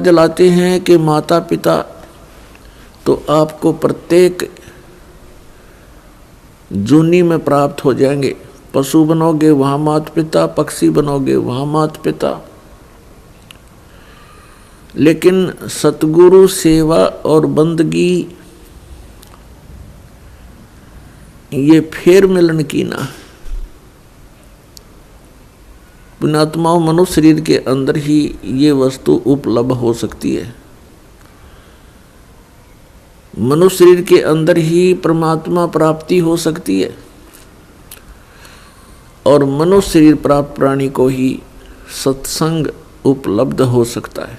दिलाते हैं कि माता पिता तो आपको प्रत्येक जूनी में प्राप्त हो जाएंगे। पशु बनोगे वहाँ माता पिता, पक्षी बनोगे वहाँ माता पिता। लेकिन सतगुरु सेवा और बंदगी ये फेर मिलन की ना। पुण्यात्माओं, मनुष्य शरीर के अंदर ही ये वस्तु उपलब्ध हो सकती है। मनुष्य शरीर के अंदर ही परमात्मा प्राप्ति हो सकती है और मनुष्य शरीर प्राप्त प्राणी को ही सत्संग उपलब्ध हो सकता है।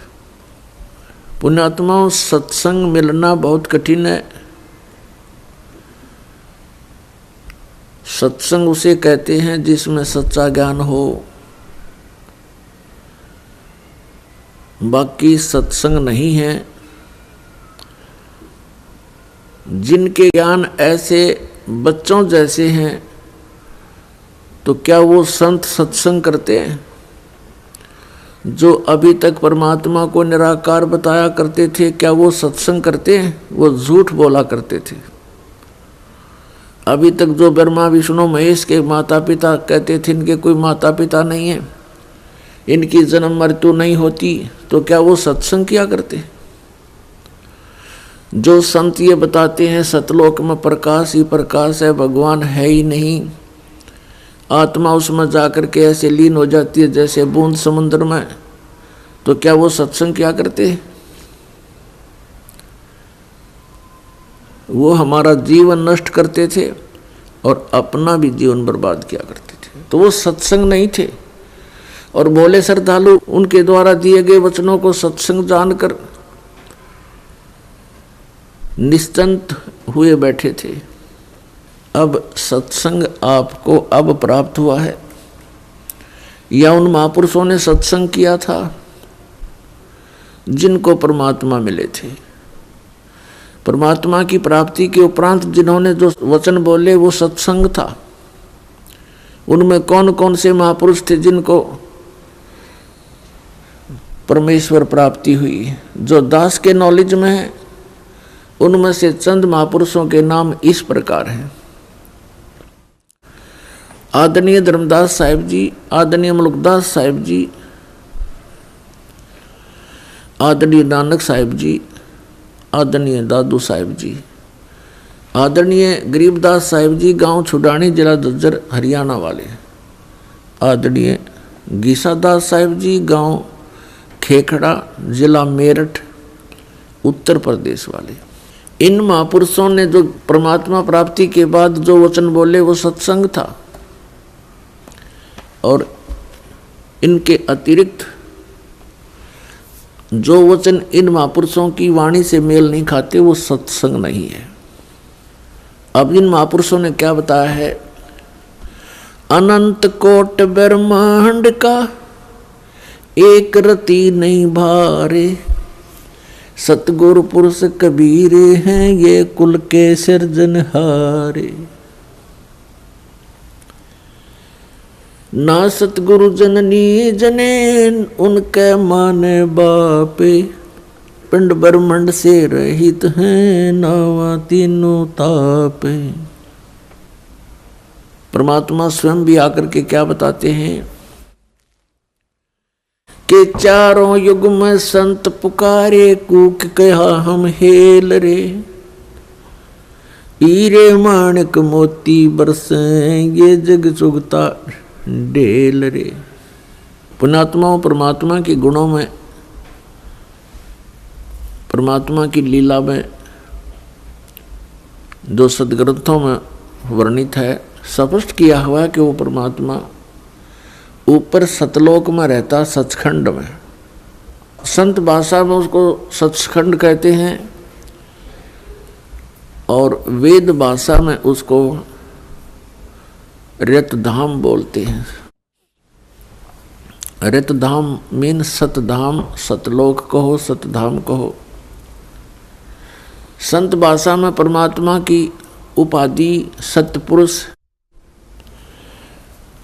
पुण्यात्माओं, सत्संग मिलना बहुत कठिन है। सत्संग उसे कहते हैं जिसमें सच्चा ज्ञान हो। बाकी सत्संग नहीं है। जिनके ज्ञान ऐसे बच्चों जैसे हैं तो क्या वो संत सत्संग करते हैं? जो अभी तक परमात्मा को निराकार बताया करते थे, क्या वो सत्संग करते हैं? वो झूठ बोला करते थे। अभी तक जो ब्रह्मा विष्णु महेश के माता पिता कहते थे इनके कोई माता पिता नहीं है, इनकी जन्म मृत्यु नहीं होती, तो क्या वो सत्संग किया करते? जो संत ये बताते हैं सतलोक में प्रकाश ही प्रकाश है, भगवान है ही नहीं, आत्मा उसमें जाकर के ऐसे लीन हो जाती है जैसे बूंद समुद्र में, तो क्या वो सत्संग किया करते? वो हमारा जीवन नष्ट करते थे और अपना भी जीवन बर्बाद किया करते थे, तो वो सत्संग नहीं थे। और भोले श्रद्धालु उनके द्वारा दिए गए वचनों को सत्संग जानकर निश्चिंत हुए बैठे थे। अब सत्संग आपको अब प्राप्त हुआ है या उन महापुरुषों ने सत्संग किया था जिनको परमात्मा मिले थे? परमात्मा की प्राप्ति के उपरांत जिन्होंने जो वचन बोले वो सत्संग था। उनमें कौन कौन से महापुरुष थे जिनको परमेश्वर प्राप्ति हुई? जो दास के नॉलेज में है उनमें से चंद महापुरुषों के नाम इस प्रकार हैं। आदरणीय धर्मदास साहिब जी, आदरणीय मुल्कदास साहिब जी, आदरणीय नानक साहिब जी, आदरणीय दादू साहिब जी, आदरणीय गरीबदास साहिब जी, गांव छुडानी, जिला झज्जर, हरियाणा वाले, आदरणीय गीसादास साहिब जी, गांव खेखड़ा, जिला मेरठ, उत्तर प्रदेश वाले। इन महापुरुषों ने जो परमात्मा प्राप्ति के बाद जो वचन बोले वो सत्संग था, और इनके अतिरिक्त जो वचन इन महापुरुषों की वाणी से मेल नहीं खाते वो सत्संग नहीं है। अब इन महापुरुषों ने क्या बताया है? अनंत कोट ब्रह्मांड का एक रति नहीं भारे, सतगुरु पुरुष कबीर हैं ये कुल के सिरजनहारे। ना सतगुरु जननी जने उनके माने बापे, पिंड ब्रह्मंड से रहित हैं नावा तीनों तापे। परमात्मा स्वयं भी आकर के क्या बताते हैं कि चारों युग में संत पुकारे, कूक कहा हम हेल रे, हीरे माणिक मोती बरसे ये जग चुगता डेल रे। पुण्यात्माओं, परमात्मा के गुणों में, परमात्मा की लीला में जो सदग्रंथों में वर्णित है, स्पष्ट किया हुआ है कि वो परमात्मा ऊपर सतलोक में रहता, सचखंड में। संत भाषा में उसको सचखंड कहते हैं और वेद भाषा में उसको रतधाम बोलते हैं। रतधाम मीन सतधाम, सतलोक कहो, सतधाम कहो। संत भाषा में परमात्मा की उपाधि सतपुरुष,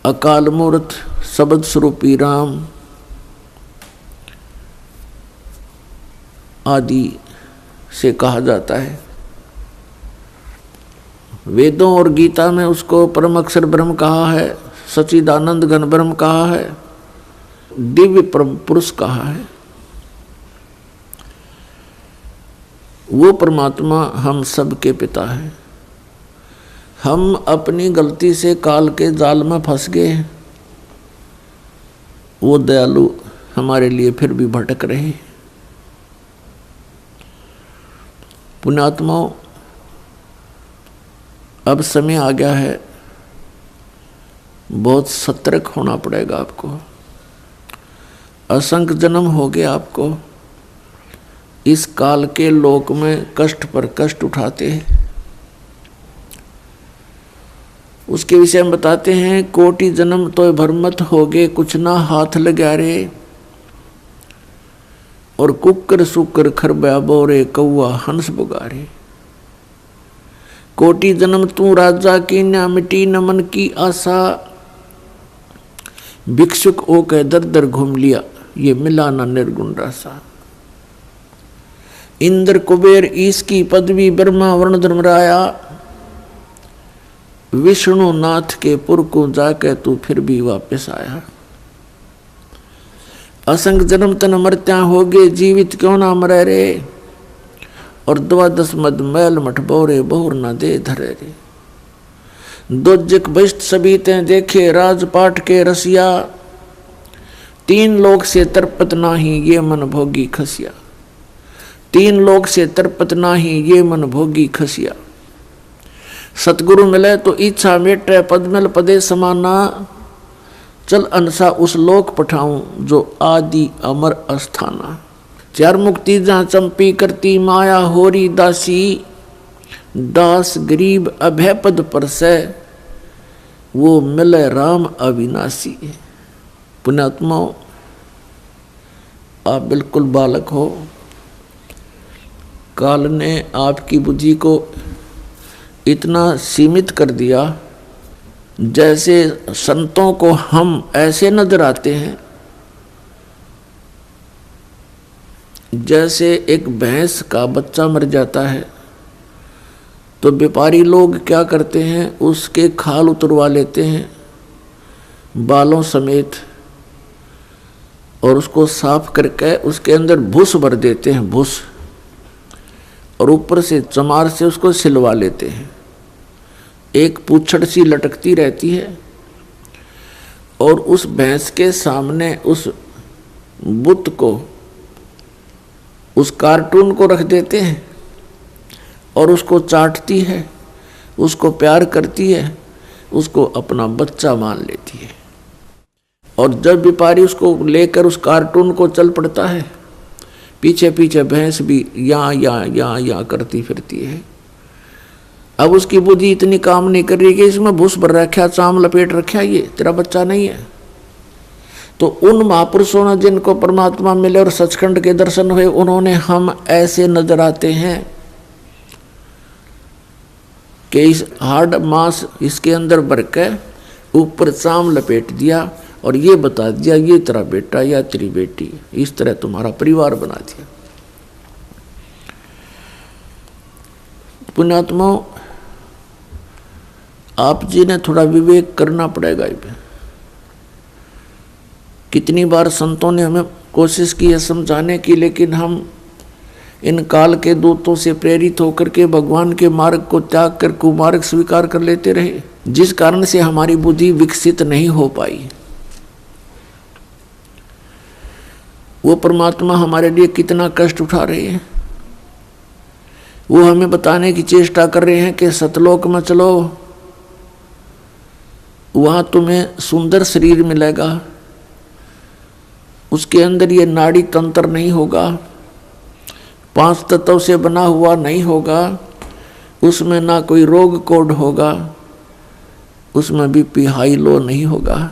अकाल मूर्त, शब्द स्वरूपी राम, आदि से कहा जाता है। वेदों और गीता में उसको परम अक्षर ब्रह्म कहा है, सच्चिदानंद घन ब्रह्म कहा है, दिव्य परम पुरुष कहा है। वो परमात्मा हम सब के पिता है। हम अपनी गलती से काल के जाल में फंस गए हैं। वो दयालु हमारे लिए फिर भी भटक रहे। पुण्यात्माओं, अब समय आ गया है, बहुत सतर्क होना पड़ेगा आपको। असंख्य जन्म हो गए आपको इस काल के लोक में कष्ट पर कष्ट उठाते हैं। उसके विषय में बताते हैं, कोटि जन्म तो भरमत हो गए, कुछ ना हाथ लगा रे। और कुकर सुकर खरबा बोरे, कौआ हंस बुगारे। कोटि जन्म तू राजा की, न मिटी न मन की आशा। भिक्षुक ओ के दर दर घूम लिया, ये मिला ना निर्गुण रासा। इंद्र कुबेर ईश की पदवी, ब्रह्मा वर्ण धर्मराया। विष्णु नाथ के पुर को जाके तू फिर भी वापस आया। असंग जन्म तन मरत्या हो गए, जीवित क्यों ना मरे रे। और 12 मद मैल मठ बोरे, बहुर न दे धरे रे। दोजक बहिष्ट सभी ते देखे, राजपाट के रसिया। 3 लोक से तरपत नाही, ये मन भोगी खसिया। 3 लोक से तरपत नाही, ये मन भोगी खसिया। सतगुरु मिले तो इच्छा मेटे, पदमल पदे समाना। चल अनसा उस लोक पठाऊं, जो आदि अमर अस्थाना। 4 मुक्ति जहाँ चंपी करती, माया होरी दासी। दास गरीब अभय पद पर से, वो मिले राम अविनाशी। पुण्यात्माओं, आप बिल्कुल बालक हो। काल ने आपकी बुद्धि को इतना सीमित कर दिया, जैसे संतों को हम ऐसे नजर आते हैं जैसे एक भैंस का बच्चा मर जाता है तो व्यापारी लोग क्या करते हैं, उसके खाल उतरवा लेते हैं बालों समेत, और उसको साफ करके उसके अंदर भूस भर देते हैं, भूस, और ऊपर से चमार से उसको सिलवा लेते हैं। एक पूंछड़ सी लटकती रहती है, और उस भैंस के सामने उस बुत को, उस कार्टून को रख देते हैं, और उसको चाटती है, उसको प्यार करती है, उसको अपना बच्चा मान लेती है। और जब व्यापारी उसको लेकर उस कार्टून को चल पड़ता है, पीछे पीछे भैंस भी या करती फिरती है। अब उसकी बुद्धि इतनी काम नहीं कर रही कि इसमें भूस भर रखा, चाम लपेट रखा, ये तेरा बच्चा नहीं है। तो उन महापुरुषों ने जिनको परमात्मा मिले और सचखंड के दर्शन हुए, उन्होंने हम ऐसे नजर आते हैं कि इस हार्ड मांस इसके अंदर भर के ऊपर चाम लपेट दिया और ये बता दिया, ये तेरा बेटा या तेरी बेटी, इस तरह तुम्हारा परिवार बना दिया। पुण्यात्माओं, आप जी ने थोड़ा विवेक करना पड़ेगा। कितनी बार संतों ने हमें कोशिश की है समझाने की, लेकिन हम इन काल के दूतों से प्रेरित होकर के भगवान के मार्ग को त्याग कर कुमार्ग स्वीकार कर लेते रहे, जिस कारण से हमारी बुद्धि विकसित नहीं हो पाई। वो परमात्मा हमारे लिए कितना कष्ट उठा रहे हैं। वो हमें बताने की चेष्टा कर रहे हैं कि सतलोक में चलो, वहां तुम्हें सुंदर शरीर मिलेगा, उसके अंदर ये नाड़ी तंत्र नहीं होगा, 5 तत्वों से बना हुआ नहीं होगा, उसमें ना कोई रोग कोड होगा, उसमें बीपी हाई लो नहीं होगा,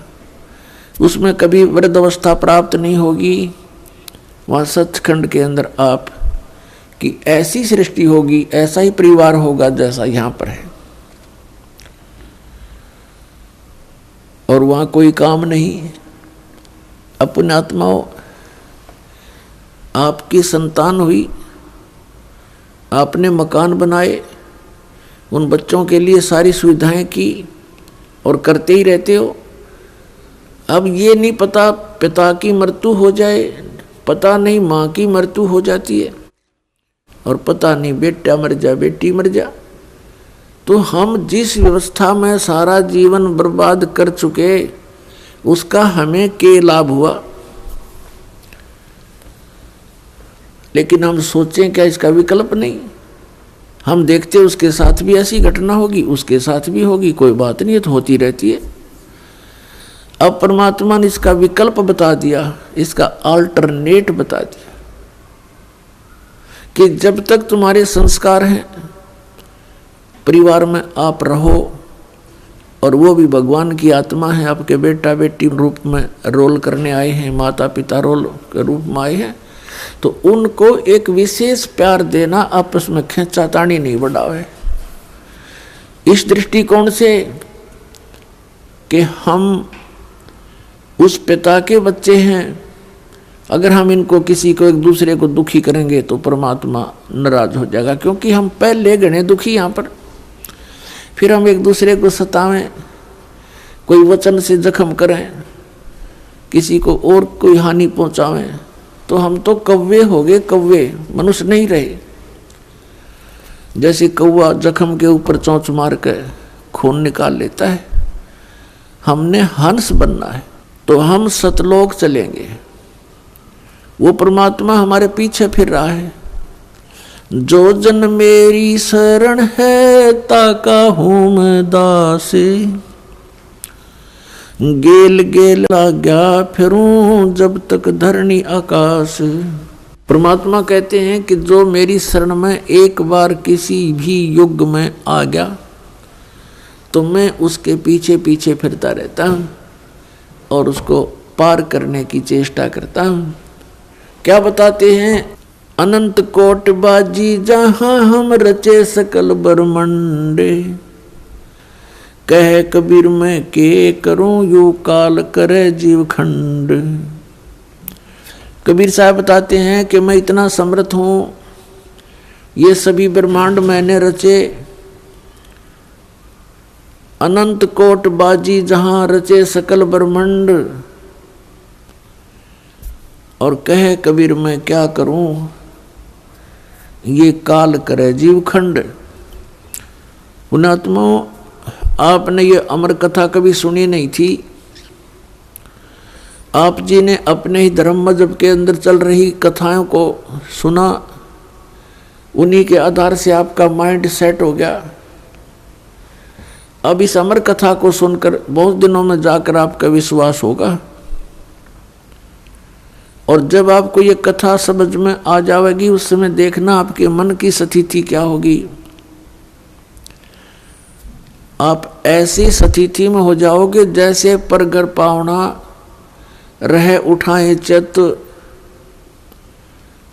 उसमें कभी वृद्ध अवस्था प्राप्त नहीं होगी। वहाँ सचखंड के अंदर आप की ऐसी सृष्टि होगी, ऐसा ही परिवार होगा जैसा यहाँ पर है, और वहाँ कोई काम नहीं। अपने आत्माओं, आपकी संतान हुई, आपने मकान बनाए, उन बच्चों के लिए सारी सुविधाएं की और करते ही रहते हो। अब ये नहीं पता पिता की मृत्यु हो जाए, पता नहीं माँ की मृत्यु हो जाती है, और पता नहीं बेटा मर जा बेटी मर जा। तो हम जिस व्यवस्था में सारा जीवन बर्बाद कर चुके, उसका हमें क्या लाभ हुआ? लेकिन हम सोचें क्या इसका विकल्प नहीं? हम देखते उसके साथ भी ऐसी घटना होगी, उसके साथ भी होगी, कोई बात नहीं, तो होती रहती है। अब परमात्मा ने इसका विकल्प बता दिया, इसका अल्टरनेट बता दिया कि जब तक तुम्हारे संस्कार हैं, परिवार में आप रहो, और वो भी भगवान की आत्मा है, आपके बेटा बेटी रूप में रोल करने आए हैं, माता पिता रोल के रूप में आए हैं, तो उनको एक विशेष प्यार देना, आपस में खींचातानी नहीं बढ़ावे। इस दृष्टिकोण से कि हम उस पिता के बच्चे हैं, अगर हम इनको किसी को एक दूसरे को दुखी करेंगे तो परमात्मा नाराज हो जाएगा, क्योंकि हम पहले गणे दुखी यहाँ पर। फिर हम एक दूसरे को सतावें, कोई वचन से जख्म करें, किसी को और कोई हानि पहुंचावें, तो हम तो कौवे हो गए, कौवे, मनुष्य नहीं रहे। जैसे कौवा जख्म के ऊपर चोंच मार के खून निकाल लेता है, हमने हंस बनना है, तो हम सतलोक चलेंगे। वो परमात्मा हमारे पीछे फिर रहा है। जो जन मेरी शरण है, ताका हूं मैं दासे, गेल गेल आज्ञा फिरूं जब तक धरनी आकाश। परमात्मा कहते हैं कि जो मेरी शरण में एक बार किसी भी युग में आ गया, तो मैं उसके पीछे पीछे फिरता रहता हूँ और उसको पार करने की चेष्टा करता हूँ। क्या बताते हैं? अनंत कोट बाजी जहाँ हम रचे सकल ब्रह्मंडे, कह कबीर मैं के करूं यू काल करे जीव खंड। कबीर साहब बताते हैं कि मैं इतना समर्थ हूं, ये सभी ब्रह्मांड मैंने रचे, अनंत कोट बाजी जहां रचे सकल ब्रह्मांड, और कहे कबीर मैं क्या करूं ये काल करे जीव खंड। पुण्यात्माओं, आपने ये अमर कथा कभी सुनी नहीं थी। आप जी ने अपने ही धर्म मजहब के अंदर चल रही कथाओं को सुना, उन्हीं के आधार से आपका माइंड सेट हो गया। अब इस अमर कथा को सुनकर बहुत दिनों में जाकर आपका विश्वास होगा, और जब आपको ये कथा समझ में आ जाएगी, उस समय देखना आपके मन की स्थिति क्या होगी। आप ऐसी स्थिति में हो जाओगे जैसे परगर पावना रह उठाए चित,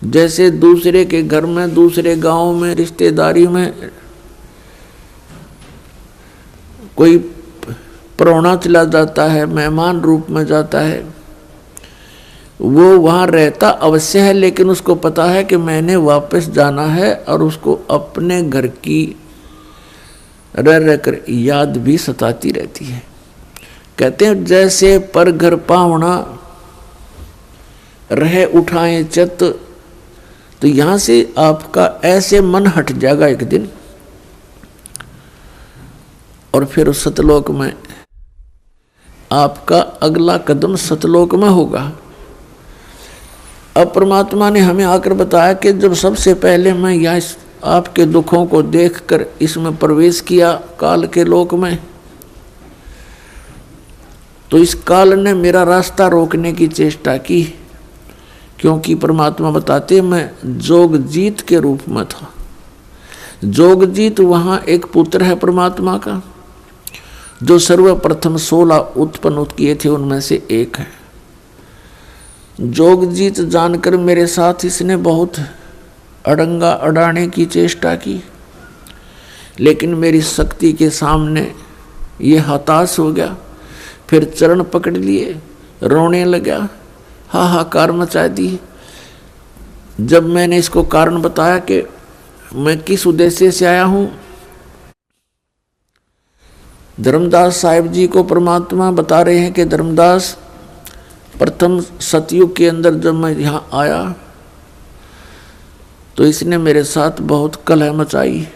जैसे दूसरे के घर में, दूसरे गांव में, रिश्तेदारी में कोई परौना चला जाता है, मेहमान रूप में जाता है, वो वहाँ रहता अवश्य है, लेकिन उसको पता है कि मैंने वापस जाना है, और उसको अपने घर की रह कर याद भी सताती रहती है। कहते हैं जैसे पर घर पावना रह उठाए चित, तो यहाँ से आपका ऐसे मन हट जाएगा एक दिन, और फिर सतलोक में आपका अगला कदम सतलोक में होगा। अब परमात्मा ने हमें आकर बताया कि जब सबसे पहले मैं यहाँ आपके दुखों को देखकर इसमें प्रवेश किया काल के लोक में, तो इस काल ने मेरा रास्ता रोकने की चेष्टा की, क्योंकि परमात्मा बताते मैं जोगजीत के रूप में था। जोगजीत वहाँ एक पुत्र है परमात्मा का, जो सर्वप्रथम 16 उत्पन्न किए थे उनमें से एक है। जोगजीत जानकर मेरे साथ इसने बहुत अड़ंगा अड़ाने की चेष्टा की, लेकिन मेरी शक्ति के सामने ये हताश हो गया। फिर चरण पकड़ लिए, रोने लगा, हाहाकार मचा दी। जब मैंने इसको कारण बताया कि मैं किस उद्देश्य से आया हूँ। धर्मदास साहिब जी को परमात्मा बता रहे हैं कि धर्मदास, प्रथम सतयुग के अंदर जब मैं यहाँ आया तो इसने मेरे साथ बहुत कलह मचाई।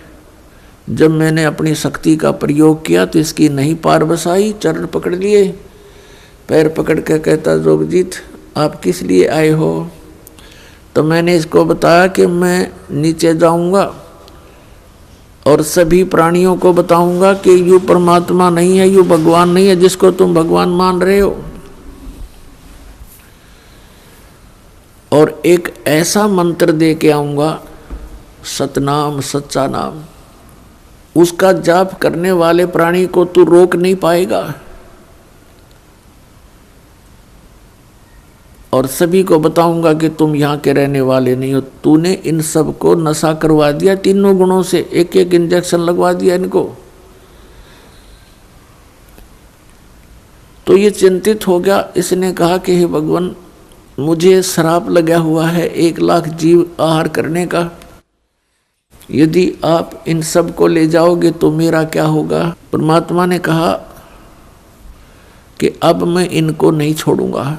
जब मैंने अपनी शक्ति का प्रयोग किया तो इसकी नहीं पार बसाई। चरण पकड़ लिए, पैर पकड़ के कहता, जोगजीत आप किस लिए आए हो। तो मैंने इसको बताया कि मैं नीचे जाऊंगा और सभी प्राणियों को बताऊंगा कि यू परमात्मा नहीं है, यू भगवान नहीं है जिसको तुम भगवान मान रहे हो। और एक ऐसा मंत्र दे के आऊंगा, सतनाम, सच्चा नाम, उसका जाप करने वाले प्राणी को तू रोक नहीं पाएगा। और सभी को बताऊंगा कि तुम यहाँ के रहने वाले नहीं हो। तूने इन सब को नशा करवा दिया, तीनों गुणों से एक एक इंजेक्शन लगवा दिया इनको। तो ये चिंतित हो गया। इसने कहा कि हे भगवान, मुझे श्राप लगा हुआ है 1 लाख जीव आहार करने का। यदि आप इन सब को ले जाओगे तो मेरा क्या होगा। परमात्मा ने कहा कि अब मैं इनको नहीं छोड़ूंगा,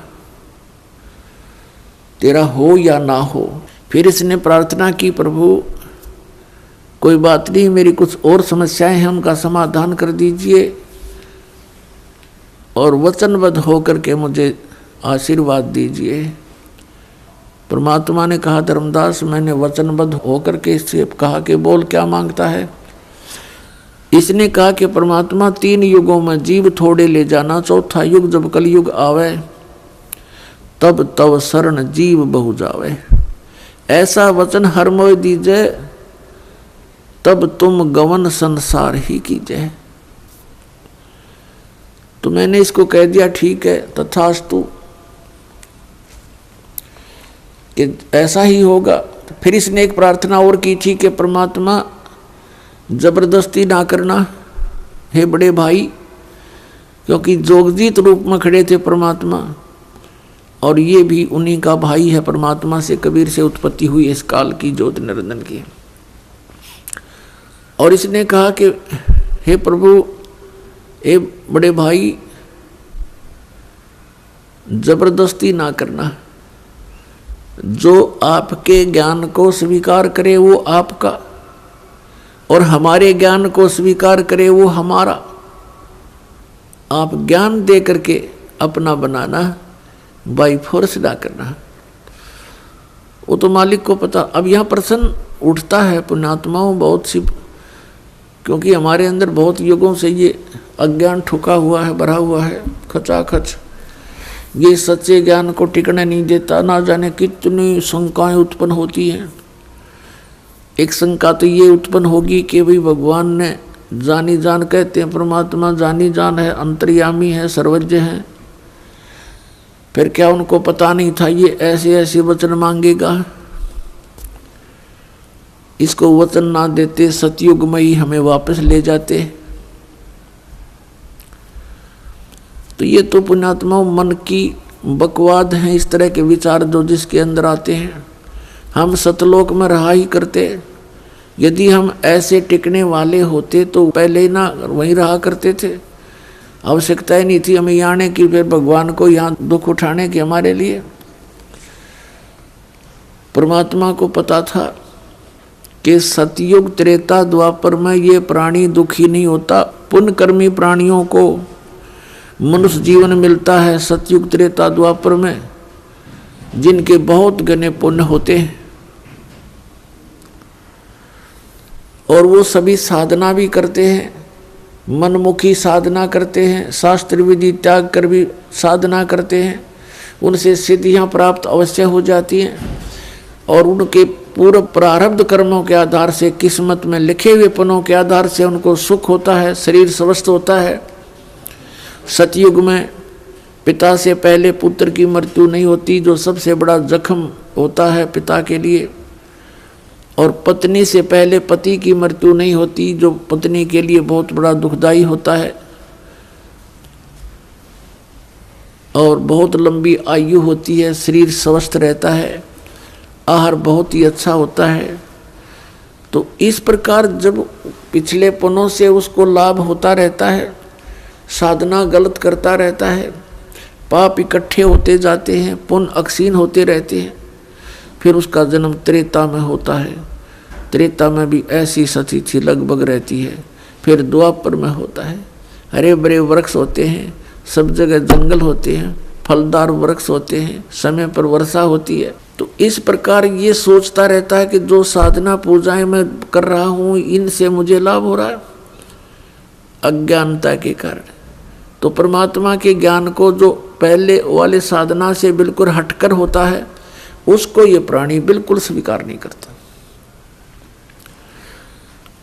तेरा हो या ना हो। फिर इसने प्रार्थना की, प्रभु कोई बात नहीं, मेरी कुछ और समस्याएं हैं, उनका समाधान कर दीजिए और वचनबद्ध होकर के मुझे आशीर्वाद दीजिए। परमात्मा ने कहा, धर्मदास मैंने वचनबद्ध होकर के इससे कहा कि बोल क्या मांगता है। इसने कहा कि परमात्मा 3 युगों में जीव थोड़े ले जाना, चौथा युग जब कलयुग आवे तब तव शरण जीव बहु जावे। ऐसा वचन हर मोय दीजिए, तब तुम गवन संसार ही कीजिए। तो मैंने इसको कह दिया ठीक है, तथास्तु, कि ऐसा ही होगा। फिर इसने एक प्रार्थना और की थी कि परमात्मा जबरदस्ती ना करना हे बड़े भाई, क्योंकि जोगजीत रूप में खड़े थे परमात्मा और ये भी उन्हीं का भाई है। परमात्मा से, कबीर से उत्पत्ति हुई इस काल की ज्योति निरंजन की। और इसने कहा कि हे प्रभु, ए बड़े भाई, जबरदस्ती ना करना। जो आपके ज्ञान को स्वीकार करे वो आपका, और हमारे ज्ञान को स्वीकार करे वो हमारा। आप ज्ञान दे करके अपना बनाना, बाई फोर्स ना करना। वो तो मालिक को पता। अब यहाँ प्रश्न उठता है पुण्यात्माओं बहुत सी, क्योंकि हमारे अंदर बहुत युगों से ये अज्ञान ठुका हुआ है, भरा हुआ है खचाखच। ये सच्चे ज्ञान को टिकने नहीं देता। ना जाने कितनी शंकाएं उत्पन्न होती हैं। एक शंका तो ये उत्पन्न होगी कि भाई भगवान ने जानी जान, कहते हैं परमात्मा जानी जान है, अंतर्यामी है, सर्वज्ञ है, फिर क्या उनको पता नहीं था ये ऐसे ऐसे वचन मांगेगा। इसको वचन ना देते सतयुग में ही हमें वापस ले जाते। तो ये तो पुण्यात्मा मन की बकवाद हैं, इस तरह के विचार जो जिसके अंदर आते हैं। हम सतलोक में रहा ही करते। यदि हम ऐसे टिकने वाले होते तो पहले ही ना वहीं रहा करते थे। आवश्यकता ही नहीं थी हमें यहाँ आने की, फिर भगवान को यहाँ दुख उठाने की हमारे लिए। परमात्मा को पता था कि सतयुग त्रेता द्वापर में ये प्राणी दुखी नहीं होता। पुण्यकर्मी प्राणियों को मनुष्य जीवन मिलता है सतयुग त्रेता द्वापर में, जिनके बहुत घने पुण्य होते हैं और वो सभी साधना भी करते हैं, मनमुखी साधना करते हैं, शास्त्र विधि त्याग कर भी साधना करते हैं। उनसे सिद्धियां प्राप्त अवश्य हो जाती हैं और उनके पूर्व प्रारब्ध कर्मों के आधार से, किस्मत में लिखे हुए पनों के आधार से उनको सुख होता है, शरीर स्वस्थ होता है। सतयुग में पिता से पहले पुत्र की मृत्यु नहीं होती, जो सबसे बड़ा जख्म होता है पिता के लिए। और पत्नी से पहले पति की मृत्यु नहीं होती, जो पत्नी के लिए बहुत बड़ा दुखदाई होता है। और बहुत लंबी आयु होती है, शरीर स्वस्थ रहता है, आहार बहुत ही अच्छा होता है, तो इस प्रकार जब पिछले पुण्यों से उसको लाभ होता रहता है, साधना गलत करता रहता है, पाप इकट्ठे होते जाते हैं, पुण्य अक्षीण होते रहते हैं, फिर उसका जन्म त्रेता में होता है। त्रेता में भी ऐसी सती थी लगभग रहती है। फिर द्वापर में होता है, हरे भरे वृक्ष होते हैं, सब जगह जंगल होते हैं, फलदार वृक्ष होते हैं, समय पर वर्षा होती है। तो इस प्रकार ये सोचता रहता है कि जो साधना पूजाएं मैं कर रहा हूँ इनसे मुझे लाभ हो रहा है, अज्ञानता के कारण। तो परमात्मा के ज्ञान को जो पहले वाले साधना से बिल्कुल हटकर होता है उसको ये प्राणी बिल्कुल स्वीकार नहीं करता।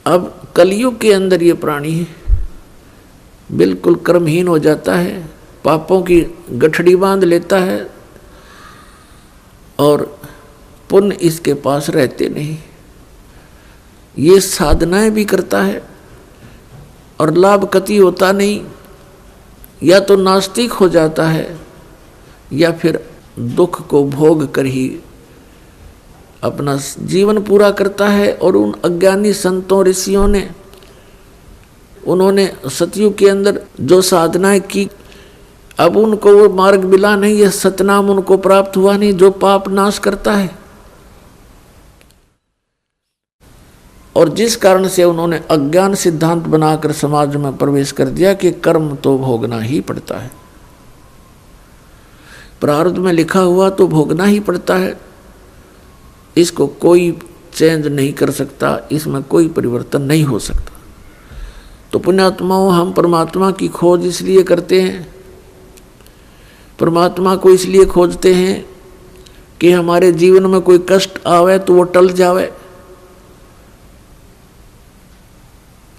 अब कलयुग के अंदर ये प्राणी बिल्कुल कर्महीन हो जाता है, पापों की गठड़ी बांध लेता है और पुण्य इसके पास रहते नहीं। ये साधनाएं भी करता है और लाभ कति होता नहीं, या तो नास्तिक हो जाता है या फिर दुख को भोग कर ही अपना जीवन पूरा करता है। और उन अज्ञानी संतों ऋषियों ने, उन्होंने सतयुग के अंदर जो साधनाएं की, अब उनको वो मार्ग मिला नहीं, यह सतनाम उनको प्राप्त हुआ नहीं जो पाप नाश करता है। और जिस कारण से उन्होंने अज्ञान सिद्धांत बनाकर समाज में प्रवेश कर दिया कि कर्म तो भोगना ही पड़ता है, प्रारब्ध में लिखा हुआ तो भोगना ही पड़ता है, इसको कोई चेंज नहीं कर सकता, इसमें कोई परिवर्तन नहीं हो सकता। तो पुण्यात्माओं, हम परमात्मा की खोज इसलिए करते हैं, परमात्मा को इसलिए खोजते हैं कि हमारे जीवन में कोई कष्ट आवे तो वो टल जावे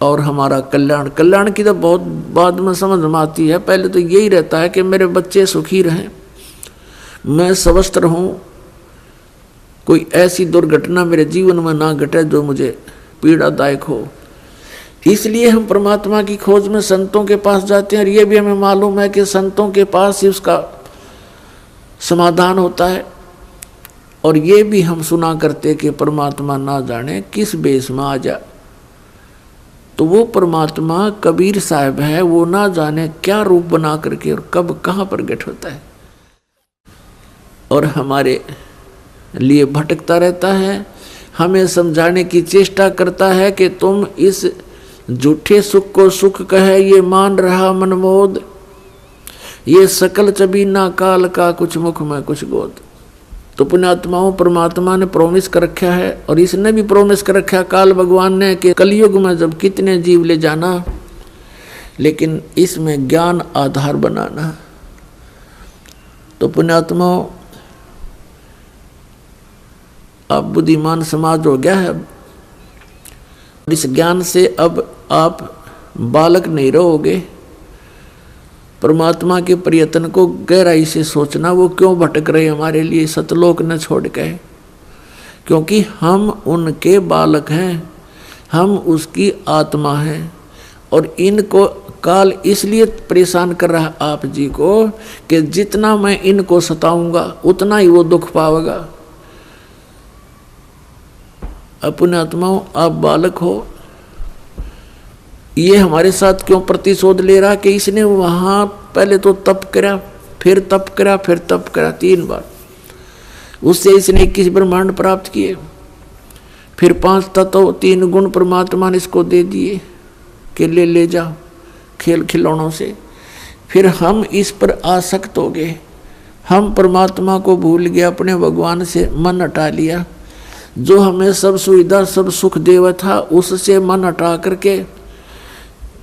और हमारा कल्याण। कल्याण की तो बहुत बाद में समझ में आती है, पहले तो यही रहता है कि मेरे बच्चे सुखी रहें, मैं स्वस्थ रहूं, कोई ऐसी दुर्घटना मेरे जीवन में ना घटे जो मुझे पीड़ादायक हो। इसलिए हम परमात्मा की खोज में संतों के पास जाते हैं और ये भी हमें मालूम है कि संतों के पास ही उसका समाधान होता है। और ये भी हम सुना करते कि परमात्मा ना जाने किस बेस में आ जा, तो वो परमात्मा कबीर साहब है, वो ना जाने क्या रूप बना करके और कब कहाँ प्रकट होता है और हमारे लिए भटकता रहता है, हमें समझाने की चेष्टा करता है कि तुम इस झूठे सुख को सुख कहे ये मान रहा मनमोद, ये सकल चबीना काल का कुछ मुख में कुछ गोद। तो पुण्यात्माओं, परमात्मा ने प्रोमिस कर रखा है और इसने भी प्रोमिस कर रखा है काल भगवान ने कि कलयुग में जब कितने जीव ले जाना, लेकिन इसमें ज्ञान आधार बनाना। तो पुण्यात्माओं, अब बुद्धिमान समाज हो गया है, इस ज्ञान से अब आप बालक नहीं रहोगे। परमात्मा के प्रयत्न को गहराई से सोचना, वो क्यों भटक रहे हमारे लिए सतलोक न छोड़ के, क्योंकि हम उनके बालक हैं, हम उसकी आत्मा हैं। और इनको काल इसलिए परेशान कर रहा आप जी को कि जितना मैं इनको सताऊंगा उतना ही वो दुख पावेगा। अपने आत्माओं, आप बालक हो, ये हमारे साथ क्यों प्रतिशोध ले रहा कि इसने वहां पहले तो तप करा, फिर तप करा, फिर तप करा, 3 बार, उससे इसने 21 ब्रह्मांड प्राप्त किए, फिर 5 तत्व 3 गुण परमात्मा ने इसको दे दिए कि ले जाओ खेल खिलौनों से। फिर हम इस पर आसक्त हो गए, हम परमात्मा को भूल गए, अपने भगवान से मन हटा लिया, जो हमें सब सुविधा सब सुख देवा था उससे मन हटा करके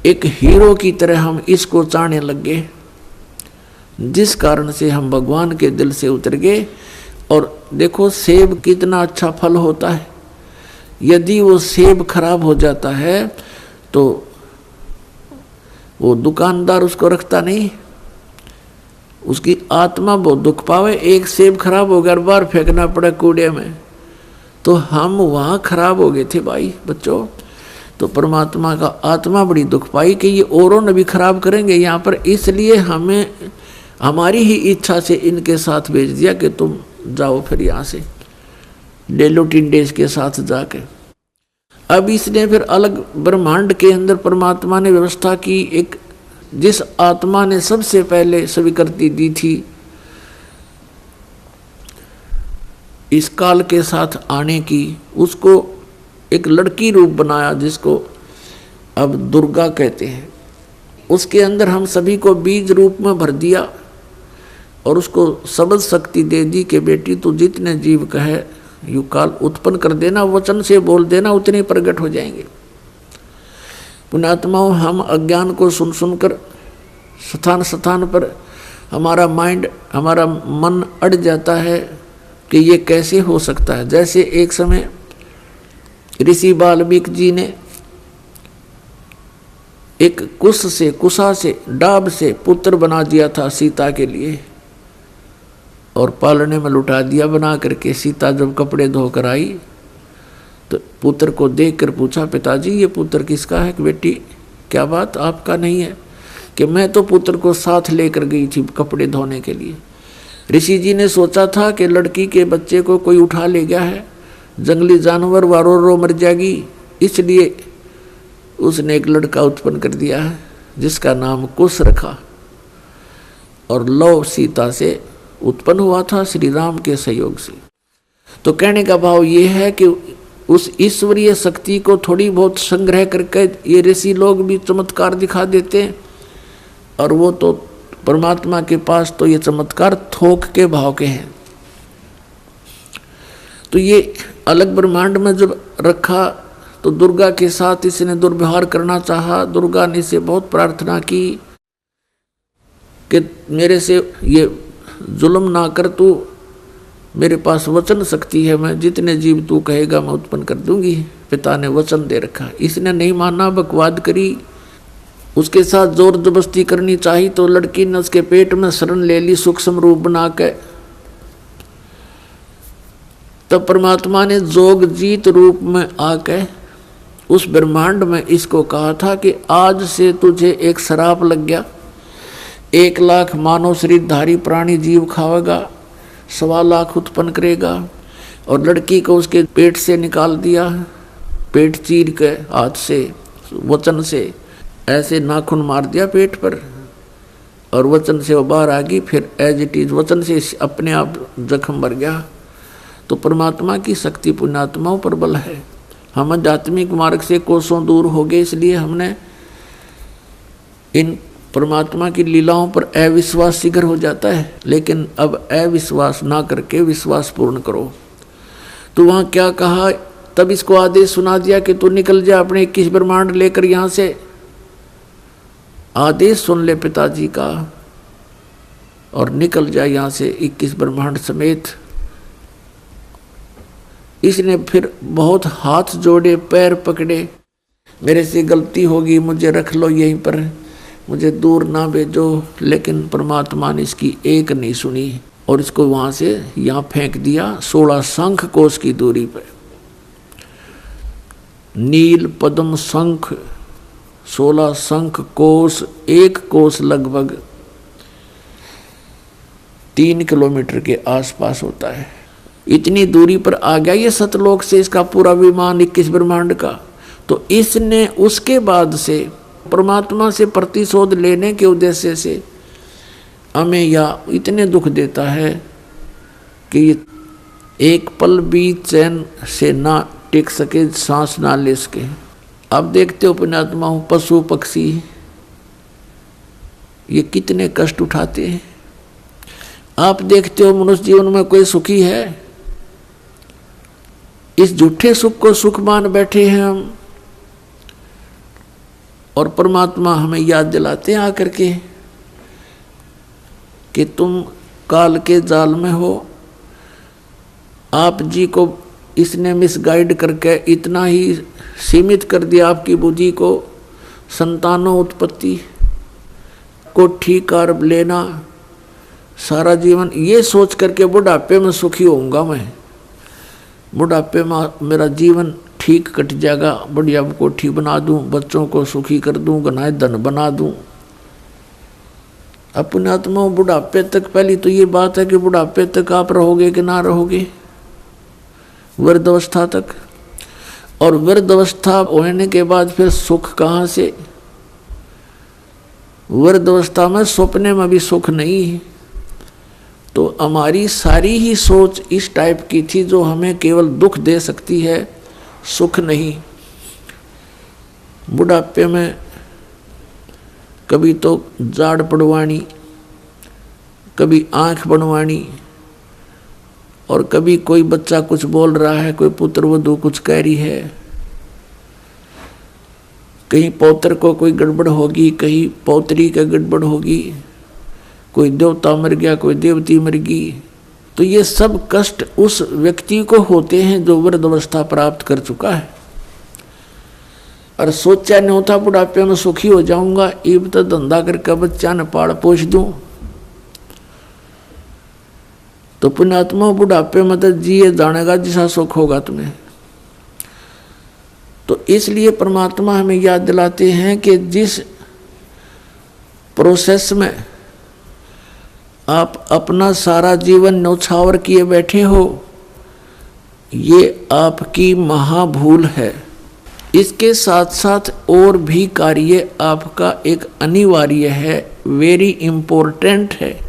एक हीरो की तरह हम इसको चाहने लग गए, जिस कारण से हम भगवान के दिल से उतर गए। और देखो सेब कितना अच्छा फल होता है, यदि वो सेब खराब हो जाता है तो वो दुकानदार उसको रखता नहीं, उसकी आत्मा बहुत दुख पावे। एक सेब खराब हो गया, बार फेंकना पड़ा कूड़े में, तो हम वहाँ खराब हो गए थे भाई बच्चों। तो परमात्मा का आत्मा बड़ी दुख पाई कि ये औरों ने भी खराब करेंगे यहाँ पर, इसलिए हमें हमारी ही इच्छा से इनके साथ भेज दिया कि तुम जाओ फिर यहाँ से डेलो टिंडेस के साथ जाके। अब इसने फिर अलग ब्रह्मांड के अंदर परमात्मा ने व्यवस्था की, एक जिस आत्मा ने सबसे पहले स्वीकृति दी थी इस काल के साथ आने की, उसको एक लड़की रूप बनाया जिसको अब दुर्गा कहते हैं। उसके अंदर हम सभी को बीज रूप में भर दिया और उसको शब्द शक्ति दे दी कि बेटी तू जितने जीव कहे यू काल उत्पन्न कर देना, वचन से बोल देना, उतने प्रकट हो जाएंगे। पुण्यात्माओं, हम अज्ञान को सुन सुनकर स्थान स्थान पर हमारा माइंड, हमारा मन अड़ जाता है कि ये कैसे हो सकता है। जैसे एक समय ऋषि वाल्मीकि जी ने एक कुशा से डाब से पुत्र बना दिया था सीता के लिए और पालने में लुटा दिया बना करके। सीता जब कपड़े धोकर आई तो पुत्र को देखकर पूछा, पिताजी ये पुत्र किसका है? कि बेटी क्या बात, आपका नहीं है? कि मैं तो पुत्र को साथ लेकर गई थी कपड़े धोने के लिए। ऋषि जी ने सोचा था कि लड़की के बच्चे को कोई उठा ले गया है, जंगली जानवर वारो रो मर जाएगी, इसलिए उसने एक लड़का उत्पन्न कर दिया है जिसका नाम कुश रखा और लव सीता से उत्पन्न हुआ था श्री राम के सहयोग से। तो कहने का भाव ये है कि उस ईश्वरीय शक्ति को थोड़ी बहुत संग्रह करके ये ऋषि लोग भी चमत्कार दिखा देते हैं और वो तो परमात्मा के पास तो ये चमत्कार थोक के भाव के हैं। तो ये अलग ब्रह्मांड में जब रखा तो दुर्गा के साथ इसने दुर्व्यवहार करना चाहा। दुर्गा ने इसे बहुत प्रार्थना की कि मेरे से ये जुल्म ना कर, तू मेरे पास वचन शक्ति है, मैं जितने जीव तू कहेगा मैं उत्पन्न कर दूंगी। पिता ने वचन दे रखा, इसने नहीं माना, बकवाद करी, उसके साथ जोर जबरदस्ती करनी चाहिए तो लड़की ने उसके पेट में शरण ले ली सूक्ष्म रूप बना के। तब परमात्मा ने जोग जीत रूप में आके उस ब्रह्मांड में इसको कहा था कि आज से तुझे एक श्राप लग गया, 1 लाख मानव शरीरधारी प्राणी जीव खावेगा, 1.25 लाख उत्पन्न करेगा। और लड़की को उसके पेट से निकाल दिया, पेट चीर के हाथ से वचन से ऐसे नाखून मार दिया पेट पर और वचन से वो बाहर आ गई। फिर एज इट इज वचन से अपने आप जख्म भर गया। तो परमात्मा की शक्ति पुण्यात्माओं पर बल है। हम आध्यात्मिक मार्ग से कोसों दूर हो गए, इसलिए हमने इन परमात्मा की लीलाओं पर अविश्वास शीघ्र हो जाता है। लेकिन अब अविश्वास ना करके विश्वास पूर्ण करो। तो वहाँ क्या कहा, तब इसको आदेश सुना दिया कि तू निकल जा अपने 21 ब्रह्मांड लेकर यहाँ से। आदेश सुन ले पिताजी का और निकल जा यहाँ से 21 ब्रह्मांड समेत। इसने फिर बहुत हाथ जोड़े, पैर पकड़े, मेरे से गलती होगी, मुझे रख लो यहीं पर, मुझे दूर ना भेजो। लेकिन परमात्मा ने इसकी एक नहीं सुनी और इसको वहाँ से यहाँ फेंक दिया 16 शंख कोश की दूरी पर। नील पद्म शंख 16 शंख कोश, 1 कोश लगभग 3 किलोमीटर के आसपास होता है। इतनी दूरी पर आ गया ये सतलोक से इसका पूरा विमान 21 ब्रह्मांड का। तो इसने उसके बाद से परमात्मा से प्रतिशोध लेने के उद्देश्य से हमें या इतने दुख देता है कि एक पल भी चैन से ना टिक सके, सांस ना ले सके। अब देखते हो पुण्यात्मा हो, पशु पक्षी ये कितने कष्ट उठाते हैं। आप देखते हो मनुष्य जीवन में कोई सुखी है? इस झूठे सुख को सुख मान बैठे हैं हम। और परमात्मा हमें याद दिलाते हैं आकर के कि तुम काल के जाल में हो। आप जी को इसने मिसगाइड करके इतना ही सीमित कर दिया आपकी बुद्धि को, संतानों उत्पत्ति को ठीक कर लेना सारा जीवन, ये सोच करके बुढ़ापे में सुखी होऊंगा मैं, बुढ़ापे में मेरा जीवन ठीक कट जाएगा, बढ़िया कोठी बना दूं, बच्चों को सुखी कर दूं, गनाए धन बना दूं। अपने आत्मा बुढ़ापे तक, पहली तो ये बात है कि बुढ़ापे तक आप रहोगे कि ना रहोगे, वृद्धावस्था तक। और वृद्ध अवस्था होने के बाद फिर सुख कहाँ से? वृद्ध अवस्था में सपने में भी सुख नहीं है। तो हमारी सारी ही सोच इस टाइप की थी जो हमें केवल दुख दे सकती है, सुख नहीं। बुढ़ापे में कभी तो जाड़ पड़वानी, कभी आंख बनवानी, और कभी कोई बच्चा कुछ बोल रहा है, कोई पुत्र वधू कुछ कह रही है, कहीं पौत्र को कोई गड़बड़ होगी, कहीं पौत्री का गड़बड़ होगी, कोई देवता मर गया, कोई देवती मर गई। तो ये सब कष्ट उस व्यक्ति को होते हैं जो वृद्ध अवस्था प्राप्त कर चुका है। और सोचा नहीं होता बुढ़ापे में सुखी हो जाऊंगा, इब तो धंधा करके बच्चा न पाल पोष दूं। तो पुण्यात्मा बुढ़ापे में तो जिए जानेगा जैसा सुख होगा तुम्हें। तो इसलिए परमात्मा हमें याद दिलाते हैं कि जिस प्रोसेस में आप अपना सारा जीवन न्यौछावर किए बैठे हो, ये आपकी महाभूल है। इसके साथ साथ और भी कार्य आपका एक अनिवार्य है, वेरी इम्पोर्टेंट है।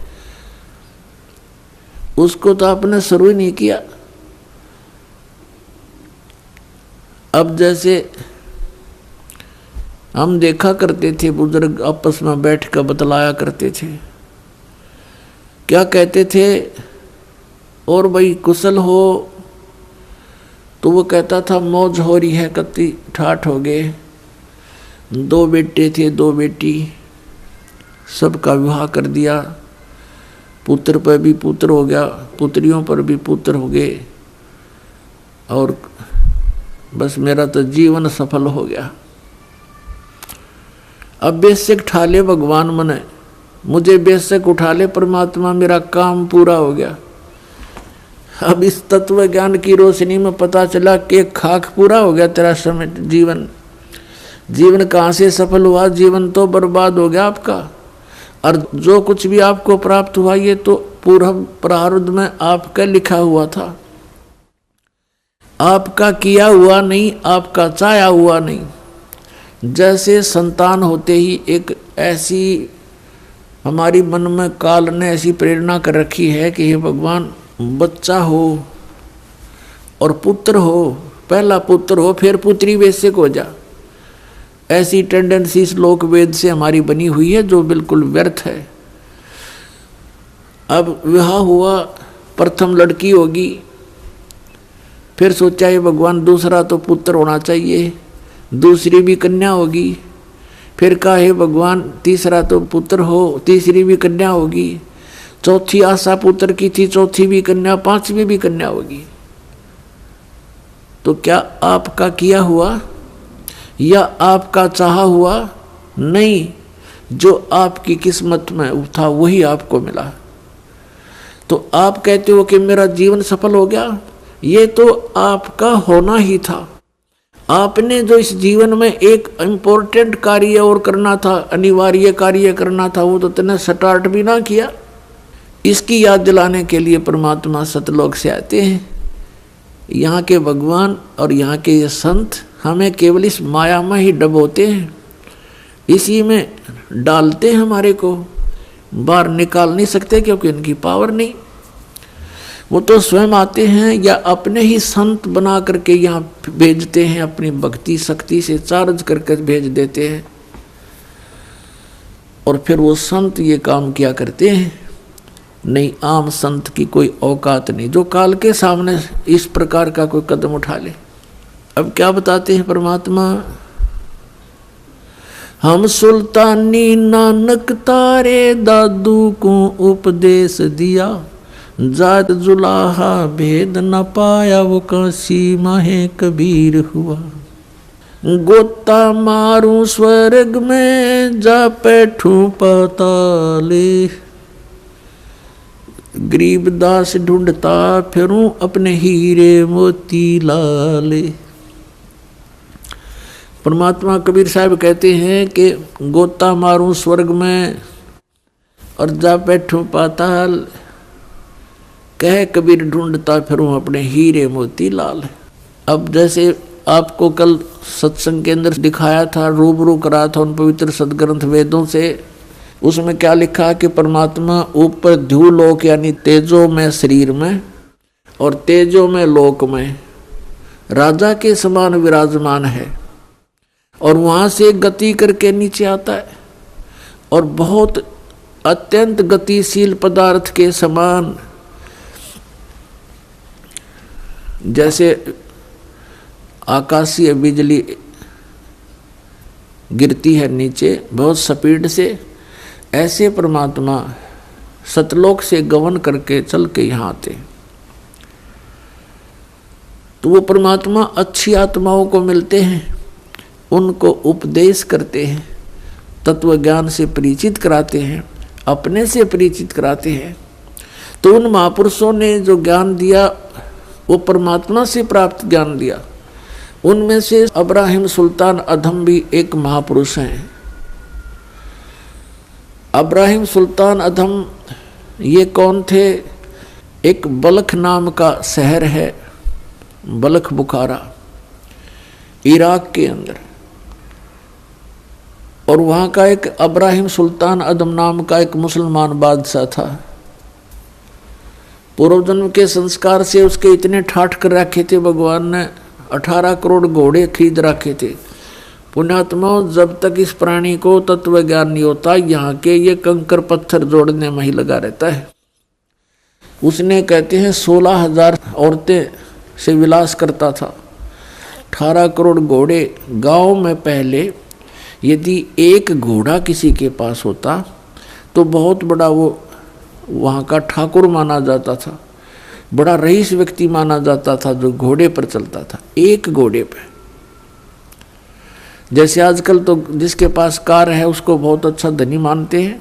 उसको तो आपने शुरू ही नहीं किया। अब जैसे हम देखा करते थे, बुजुर्ग आपस में बैठ कर बतलाया करते थे, क्या कहते थे, और भाई कुशल हो? तो वो कहता था मौज हो रही है, कत्ती ठाठ हो गए, 2 बेटे थे 2 बेटी, सबका विवाह कर दिया, पुत्र पर भी पुत्र हो गया, पुत्रियों पर भी पुत्र हो गए, और बस मेरा तो जीवन सफल हो गया। अब बेशक उठा ले भगवान मने, मुझे बेशक उठा ले परमात्मा, मेरा काम पूरा हो गया। अब इस तत्व ज्ञान की रोशनी में पता चला कि खाक पूरा हो गया तेरा समय, जीवन कहाँ से सफल हुआ? जीवन तो बर्बाद हो गया आपका। और जो कुछ भी आपको प्राप्त हुआ ये तो पूर्व प्रारब्ध में आपका लिखा हुआ था, आपका किया हुआ नहीं, आपका चाहा हुआ नहीं। जैसे संतान होते ही एक ऐसी हमारी मन में काल ने ऐसी प्रेरणा कर रखी है कि हे भगवान बच्चा हो और पुत्र हो, पहला पुत्र हो फिर पुत्री वैश्यक हो जा। ऐसी टेंडेंसी श्लोक वेद से हमारी बनी हुई है जो बिल्कुल व्यर्थ है। अब विवाह हुआ, प्रथम लड़की होगी, फिर सोचा ये भगवान दूसरा तो पुत्र होना चाहिए, दूसरी भी कन्या होगी, फिर कहा हे भगवान तीसरा तो पुत्र हो, तीसरी भी कन्या होगी, चौथी आशा पुत्र की थी, चौथी भी कन्या, पांचवी भी कन्या होगी। तो क्या आपका किया हुआ या आपका चाहा हुआ? नहीं, जो आपकी किस्मत में था वही आपको मिला। तो आप कहते हो कि मेरा जीवन सफल हो गया, ये तो आपका होना ही था। आपने जो इस जीवन में एक इम्पोर्टेंट कार्य और करना था, अनिवार्य कार्य करना था, वो तो तुमने स्टार्ट भी ना किया। इसकी याद दिलाने के लिए परमात्मा सतलोक से आते हैं। यहाँ के भगवान और यहाँ के ये संत हमें केवल इस माया में ही डबोते हैं, इसी में डालते हैं, हमारे को बाहर निकाल नहीं सकते क्योंकि इनकी पावर नहीं। वो तो स्वयं आते हैं या अपने ही संत बना करके यहाँ भेजते हैं, अपनी भक्ति शक्ति से चार्ज करके भेज देते हैं, और फिर वो संत ये काम किया करते हैं। नहीं, आम संत की कोई औकात नहीं जो काल के सामने इस प्रकार का कोई कदम उठा ले। अब क्या बताते हैं परमात्मा, हम सुल्तानी नानक तारे दादू को उपदेश दिया, जात जुलाहा भेद न पाया वो काशी माहे कबीर हुआ। गोता मारू स्वर्ग में जा बैठूं पाताले, गरीबदास ढूंढता फिरूं अपने हीरे मोती लाले। परमात्मा कबीर साहब कहते हैं कि गोता मारूं स्वर्ग में और जा बैठूं पाताल, कह कबीर ढूंढता फिरूं अपने हीरे मोती लाल। अब जैसे आपको कल सत्संग के अंदर दिखाया था, रूबरू करा था उन पवित्र सदग्रंथ वेदों से। उसमें क्या लिखा कि परमात्मा ऊपर ध्युलोक यानी तेजो में शरीर में और तेजो में लोक में राजा के समान विराजमान है, और वहां से गति करके नीचे आता है और बहुत अत्यंत गतिशील पदार्थ के समान, जैसे आकाशीय बिजली गिरती है नीचे बहुत स्पीड से, ऐसे परमात्मा सतलोक से गमन करके चल के यहाँ आते। तो वो परमात्मा अच्छी आत्माओं को मिलते हैं, उनको उपदेश करते हैं, तत्व ज्ञान से परिचित कराते हैं, अपने से परिचित कराते हैं। तो उन महापुरुषों ने जो ज्ञान दिया वो परमात्मा से प्राप्त ज्ञान दिया। उनमें से अब्राहिम सुल्तान अधम भी एक महापुरुष हैं। अब्राहिम सुल्तान अधम ये कौन थे? एक बल्ख नाम का शहर है, बल्ख बुखारा, इराक के अंदर, और वहाँ का एक अब्राहिम सुल्तान अदम नाम का एक मुसलमान बादशाह था। पूर्व जन्म के संस्कार से उसके इतने ठाठ कर रखे थे, भगवान ने 18 करोड़ घोड़े खरीद रखे थे। पुण्यात्माओं, जब तक इस प्राणी को तत्व ज्ञान नहीं होता, यहाँ के ये कंकर पत्थर जोड़ने में ही लगा रहता है। उसने कहते हैं 16,000 औरतें से विलास करता था, 18 करोड़ घोड़े। गांव में पहले यदि एक घोड़ा किसी के पास होता तो बहुत बड़ा वो वहाँ का ठाकुर माना जाता था, बड़ा रईस व्यक्ति माना जाता था जो घोड़े पर चलता था, एक घोड़े पे। जैसे आजकल तो जिसके पास कार है उसको बहुत अच्छा धनी मानते हैं,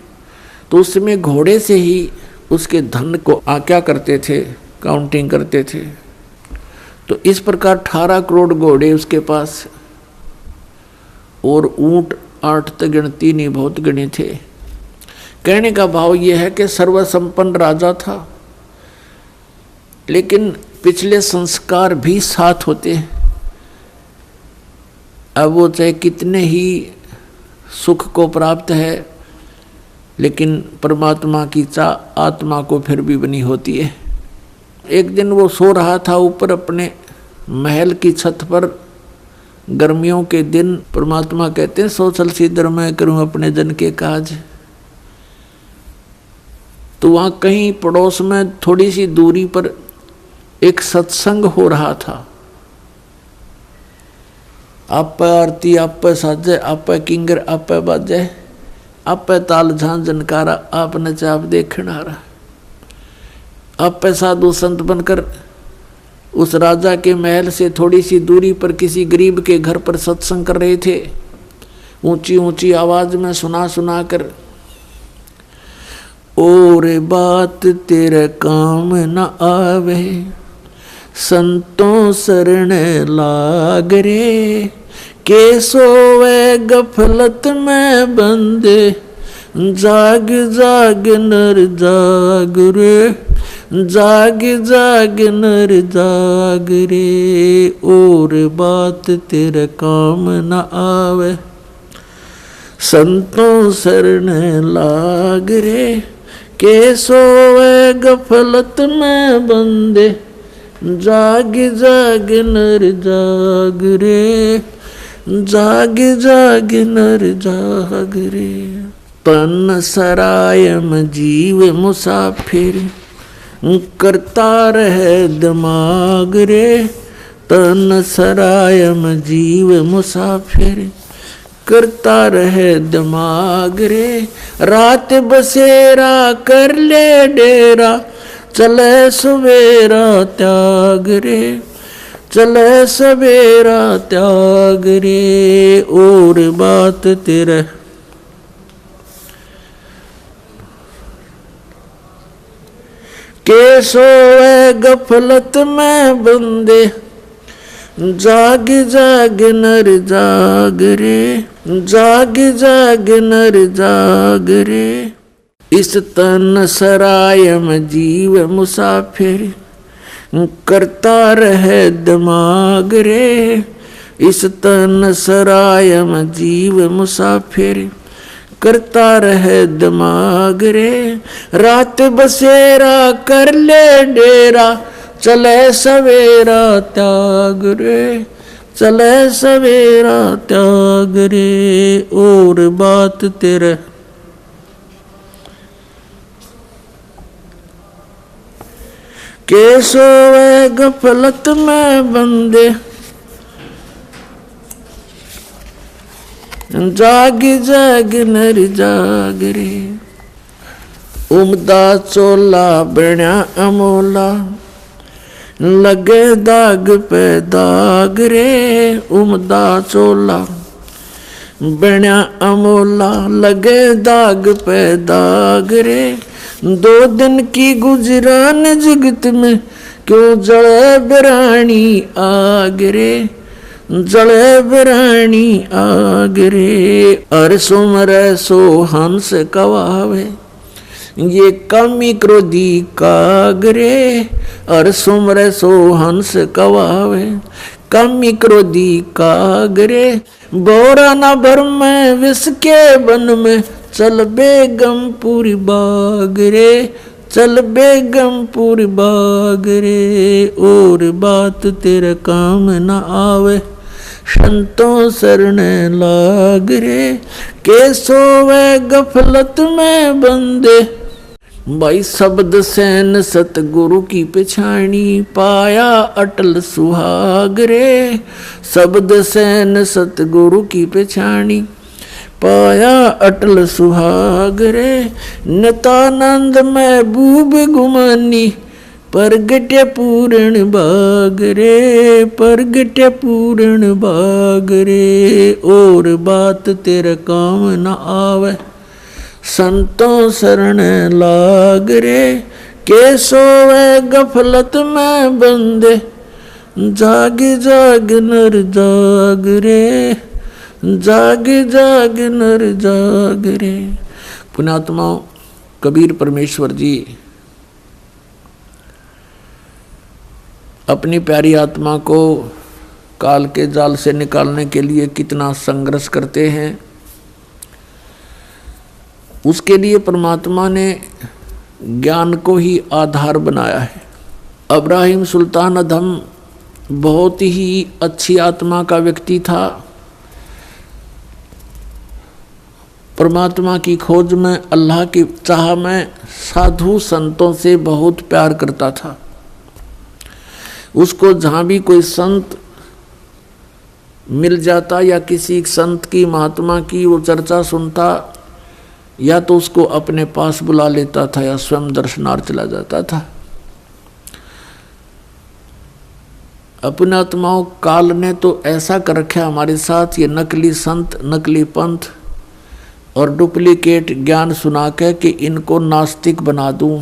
तो उस समय घोड़े से ही उसके धन को क्या करते थे, काउंटिंग करते थे। तो इस प्रकार 18 करोड़ घोड़े उसके पास, और ऊंट 8 तक गिनती नहीं, बहुत गिने थे। कहने का भाव यह है कि सर्वसंपन्न राजा था, लेकिन पिछले संस्कार भी साथ होते हैं। अब वो चाहे कितने ही सुख को प्राप्त है, लेकिन परमात्मा की चाह आत्मा को फिर भी बनी होती है। एक दिन वो सो रहा था ऊपर अपने महल की छत पर, गर्मियों के दिन। परमात्मा कहते हैं सोचल सीधर मैं करूं अपने जन के काज। तो वहाँ कहीं पड़ोस में थोड़ी सी दूरी पर एक सत्संग हो रहा था। आप आरती, आप साजे, आप किंगर, आप बाजे, आप ताल झां जनकारा, आप नचाप देखण आ रहा। आप साधु संत बनकर उस राजा के महल से थोड़ी सी दूरी पर किसी गरीब के घर पर सत्संग कर रहे थे, ऊंची ऊंची आवाज में सुना सुना कर। और बात तेरे काम न आवे, संतों शरण लाग रे, के सोवे गफलत में बंदे, जाग जाग नर जाग रे, जाग जाग नर जाग रे। और बात तेरे काम न आवे, संतों शरण लाग रे, के सोवे गफलत में बंदे, जाग जाग नर जाग रे, जाग जाग नर जाग रे। तन सरायम जीव मुसाफिर, करता रहे दिमाग रे, तन सरायम जीव मुसाफिर, करता रहे दिमाग रे। रात बसेरा कर ले डेरा, चले सवेरा त्याग रे, चले सवेरा त्याग रे। और बात तेरे के सोए गफलत में बंदे, जाग जाग नर जाग रे, जाग जाग नर जाग रे। इस तन सरायम जीव मुसाफिर, करता रहे दिमाग रे, इस तन सराय में जीव मुसाफिर करता रहे दिमाग रे। रात बसेरा कर ले डेरा चले सवेरा त्याग रे, चले सवेरा त्याग रे। और बात तेरे के सोए गफलत में बंदे जाग जाग नर जाग रे। उमदा चोला बण्या अमोला लगे दाग पे दाग रे। उमदा चोला बण्या अमोला लगे दाग पे दाग रे। 2 दिन की गुजरान जगत में क्यों जले बिरानी आग रे, जले बिरानी आग रे। अर सुमरे सो हंस कवावे ये कमी क्रोधी कागरे। अर सुमरे सो हंस कवावे कमी क्रोधी कागरे। बोरा न भर में विष के बन में चल बेगमपुरी बाग रे, चल बेगमपुरी बाग रे। और बात तेरे काम न आवे संतों शरण लाग रे। के सोवे गफलत में बंदे भाई शब्द सैन सतगुरु की पिछाणी पाया अटल सुहाग रे। शब्द सैन सतगुरु की पिछाणी पाया अटल सुहाग रे। नितानंद महबूब गुमानी परगट्य पूर्ण बाग रे, परगट्य पूर्ण बाग रे। और बात तेरे काम न आवे संतों शरण लाग रे। के सोवे गफलत में बंदे जाग जाग नर जाग रे, जाग जाग नर जाग रे। पुण्यात्मा कबीर परमेश्वर जी अपनी प्यारी आत्मा को काल के जाल से निकालने के लिए कितना संघर्ष करते हैं। उसके लिए परमात्मा ने ज्ञान को ही आधार बनाया है। इब्राहिम सुल्तान अधम बहुत ही अच्छी आत्मा का व्यक्ति था। परमात्मा की खोज में, अल्लाह की चाह में साधु संतों से बहुत प्यार करता था। उसको जहाँ भी कोई संत मिल जाता या किसी संत की महात्मा की वो चर्चा सुनता, या तो उसको अपने पास बुला लेता था या स्वयं दर्शनार्थ चला जाता था। अपने आत्माओं काल ने तो ऐसा कर रखा हमारे साथ, ये नकली संत, नकली पंथ और डुप्लीकेट ज्ञान सुना के कि इनको नास्तिक बना दूं।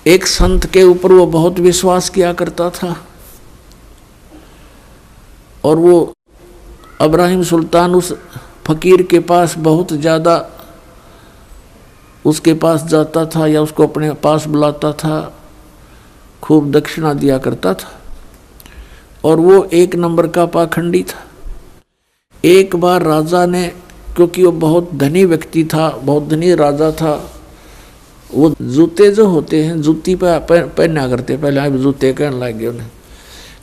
एक संत के ऊपर वो बहुत विश्वास किया करता था और वो इब्राहिम सुल्तान उस फकीर के पास बहुत ज़्यादा उसके पास जाता था या उसको अपने पास बुलाता था, खूब दक्षिणा दिया करता था और वो एक नंबर का पाखंडी था। एक बार राजा ने, क्योंकि वो बहुत धनी व्यक्ति था, बहुत धनी राजा था, वो जूते जो होते हैं जूती पे पहना करते, पहले आप जूते कहने लग गए उन्हें।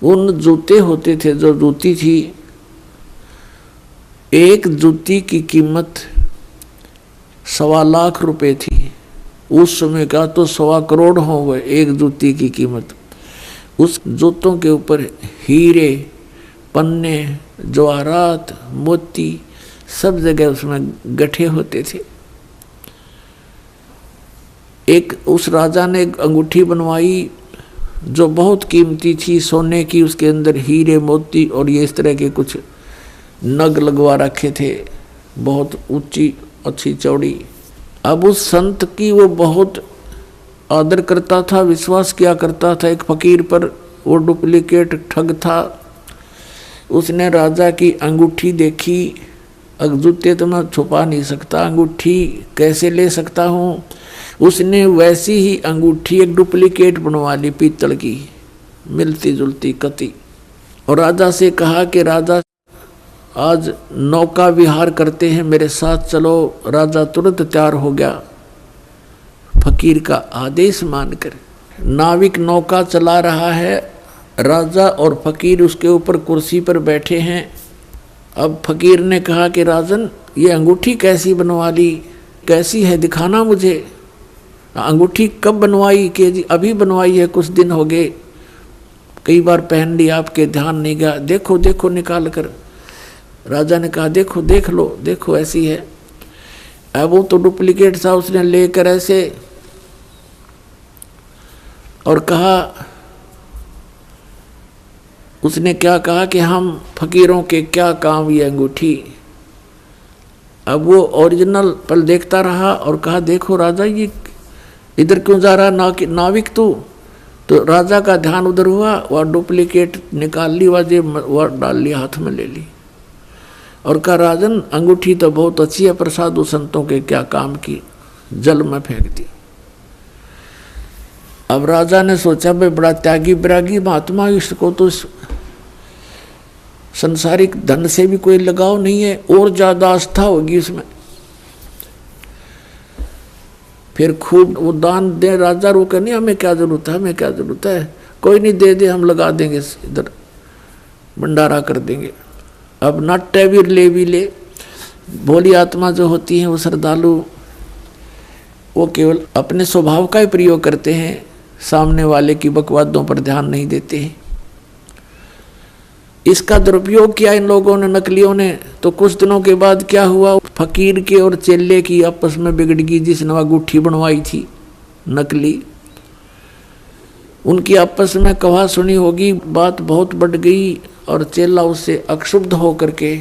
उन जूते होते थे, जो जूती थी, एक जूती की कीमत 1.25 लाख रुपए थी। उस समय का तो 1.25 करोड़ हो गए एक जूती की कीमत। उस जूतों के ऊपर हीरे, पन्ने, जवाहरात, मोती सब जगह उसमें गठे होते थे। एक उस राजा ने एक अंगूठी बनवाई जो बहुत कीमती थी, सोने की, उसके अंदर हीरे, मोती और ये इस तरह के कुछ नग लगवा रखे थे, बहुत ऊंची, अच्छी, चौड़ी। अब उस संत की वो बहुत आदर करता था, विश्वास किया करता था एक फकीर पर। वो डुप्लीकेट ठग था। उसने राजा की अंगूठी देखी, जूते तो मैं छुपा नहीं सकता, अंगूठी कैसे ले सकता हूँ। उसने वैसी ही अंगूठी एक डुप्लीकेट बनवा ली, पीतल की, मिलती जुलती कती। और राजा से कहा कि राजा आज नौका विहार करते हैं, मेरे साथ चलो। राजा तुरंत तैयार हो गया फकीर का आदेश मानकर। नाविक नौका चला रहा है, राजा और फकीर उसके ऊपर कुर्सी पर बैठे हैं। अब फकीर ने कहा कि राजन, ये अंगूठी कैसी बनवा ली, कैसी है, दिखाना मुझे। अंगूठी कब बनवाई? कि जी अभी बनवाई है, कुछ दिन हो गए, कई बार पहन ली, आपके ध्यान नहीं गया, देखो देखो निकाल कर। राजा ने कहा देखो देख लो, देखो ऐसी है। अब वो तो डुप्लीकेट था, उसने लेकर ऐसे और कहा, उसने क्या कहा कि हम फकीरों के क्या काम ये अंगूठी। अब वो ओरिजिनल पल देखता रहा और कहा देखो राजा, ये इधर क्यों जा रहा नाविक तू? तो राजा का ध्यान उधर हुआ, वह डुप्लीकेट निकाल ली, वह डाल ली, हाथ में ले ली और कहा राजन, अंगूठी तो बहुत अच्छी है पर साधु संतों के क्या काम की, जल में फेंक दी। अब राजा ने सोचा भाई बड़ा त्यागी विरागी महात्मा, इसको तो संसारिक धन से भी कोई लगाव नहीं है, और ज्यादा आस्था होगी इसमें। फिर खूब वो दान दे। राजा रो कर, नहीं हमें क्या जरूरत है, हमें क्या जरूरत है, कोई नहीं, दे दे, हम लगा देंगे, इधर भंडारा कर देंगे। अब नाट्य भी ले भोली आत्मा जो होती है, वो श्रद्धालु, वो केवल अपने स्वभाव का ही प्रयोग करते हैं, सामने वाले की बकवादों पर ध्यान नहीं देते हैं। इसका दुरुपयोग किया इन लोगों ने, नकलियों ने। तो कुछ दिनों के बाद क्या हुआ, फकीर के और चेले की आपस में बिगड़ गई, जिसने वह अंगूठी बनवाई थी नकली। उनकी आपस में कहा सुनी होगी, बात बहुत बढ़ गई और चेला उससे अक्षुब्ध होकर के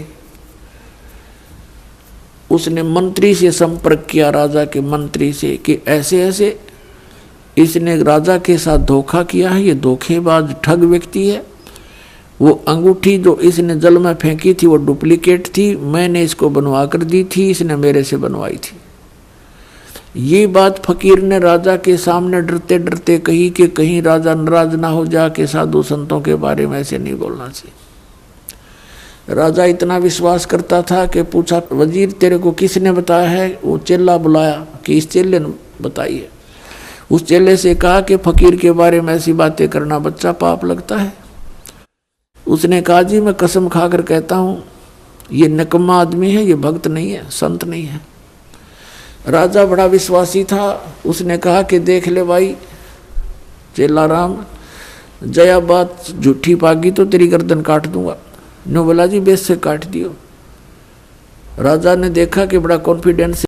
उसने मंत्री से संपर्क किया, राजा के मंत्री से, कि ऐसे ऐसे इसने राजा के साथ धोखा किया है, ये धोखेबाज ठग व्यक्ति है। वो अंगूठी जो इसने जल में फेंकी थी वो डुप्लीकेट थी, मैंने इसको बनवा कर दी थी, इसने मेरे से बनवाई थी। ये बात फकीर ने राजा के सामने डरते डरते कही कि कहीं राजा नाराज ना हो जा के साधु संतों के बारे में ऐसे नहीं बोलना चाहिए। राजा इतना विश्वास करता था कि पूछा, वजीर तेरे को किसने बताया है? वो चेला बुलाया कि इस चेले ने बताई है। उस चेले से कहा कि फकीर के बारे में ऐसी बातें करना बच्चा पाप लगता है। उसने कहा जी मैं कसम खाकर कहता हूँ ये निकम्मा आदमी है, ये भक्त नहीं है, संत नहीं है। राजा बड़ा विश्वासी था, उसने कहा कि देख ले भाई चेला राम, जया बात झूठी पागी तो तेरी गर्दन काट दूंगा। नो बोला जी बेस से काट दियो। राजा ने देखा कि बड़ा कॉन्फिडेंस